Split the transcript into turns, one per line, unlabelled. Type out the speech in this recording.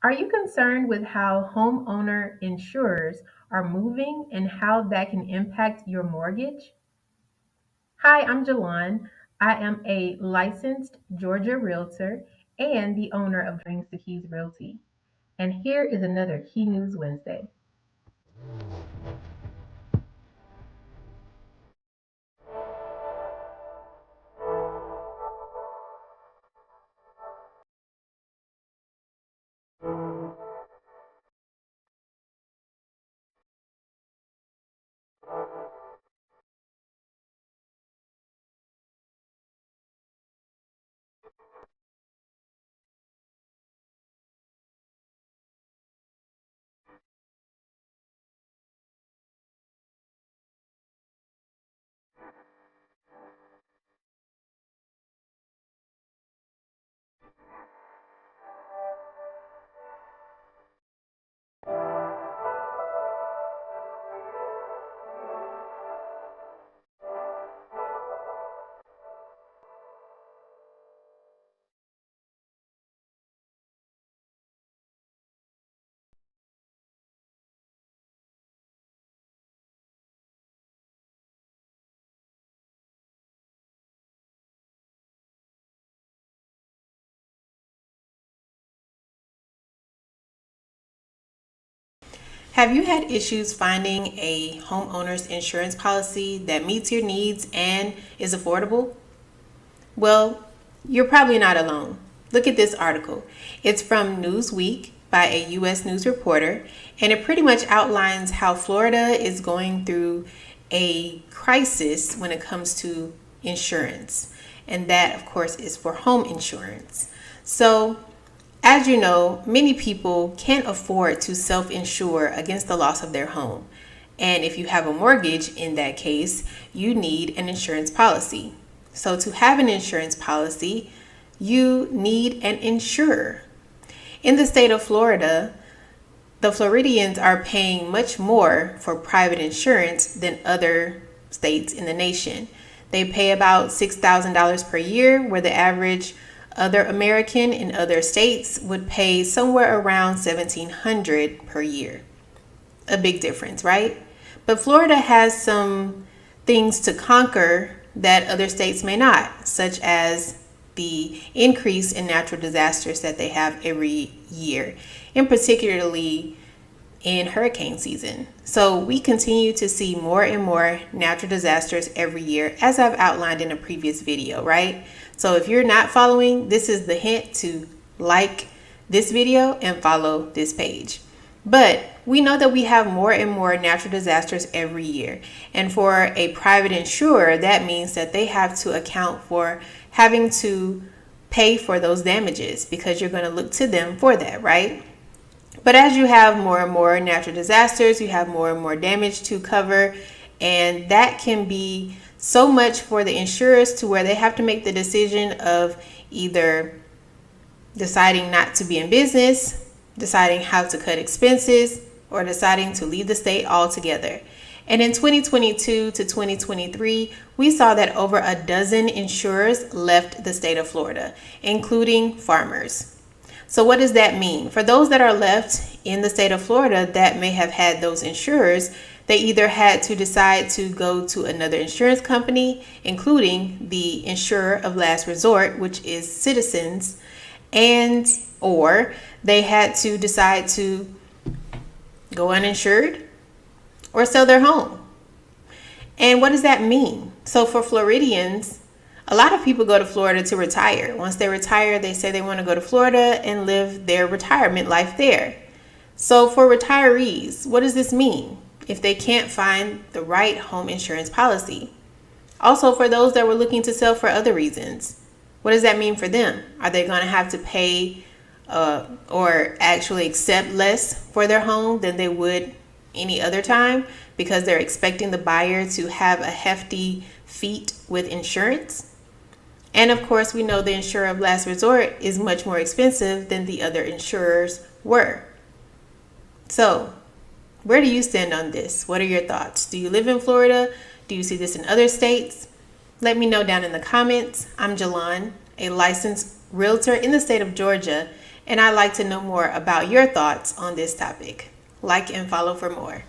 Are you concerned with how homeowner insurers are moving and how that can impact your mortgage? Hi, I'm Jalan. I am a licensed Georgia realtor and the owner of Dreams to Keys Realty. And here is another Key News Wednesday.
Have you had issues finding a homeowner's insurance policy that meets your needs and is affordable? Well, you're probably not alone. Look at this article. It's from Newsweek by a U.S. news reporter, and it pretty much outlines how Florida is going through a crisis when it comes to insurance. And that, of course, is for home insurance. So, as you know, many people can't afford to self insure against the loss of their home. And if you have a mortgage in that case, you need an insurance policy. So, to have an insurance policy, you need an insurer. In the state of Florida, the Floridians are paying much more for private insurance than other states in the nation. They pay about $6,000 per year, where the average other American in other states would pay somewhere around $1,700 per year. A big difference, right? But Florida has some things to conquer that other states may not, such as the increase in natural disasters that they have every year, and particularly in hurricane season. So we continue to see more and more natural disasters every year, as I've outlined in a previous video, right? So if you're not following, this is the hint to like this video and follow this page. But we know that we have more and more natural disasters every year. And for a private insurer, that means that they have to account for having to pay for those damages because you're going to look to them for that, right? But as you have more and more natural disasters, you have more and more damage to cover, and that can be so much for the insurers to where they have to make the decision of either deciding not to be in business, deciding how to cut expenses, or deciding to leave the state altogether. And in 2022 to 2023, we saw that over a dozen insurers left the state of Florida, including Farmers. So what does that mean? For those that are left in the state of Florida that may have had those insurers, they either had to decide to go to another insurance company, including the insurer of last resort, which is Citizens, and or they had to decide to go uninsured or sell their home. And what does that mean? So for Floridians, a lot of people go to Florida to retire. Once they retire, they say they want to go to Florida and live their retirement life there. So for retirees, what does this mean if they can't find the right home insurance policy? Also, for those that were looking to sell for other reasons, what does that mean for them? Are they going to have to pay or actually accept less for their home than they would any other time because they're expecting the buyer to have a hefty fee with insurance? And of course, we know the insurer of last resort is much more expensive than the other insurers were. So, where do you stand on this? What are your thoughts? Do you live in Florida? Do you see this in other states? Let me know down in the comments. I'm Jalan, a licensed realtor in the state of Georgia, and I'd like to know more about your thoughts on this topic. Like and follow for more.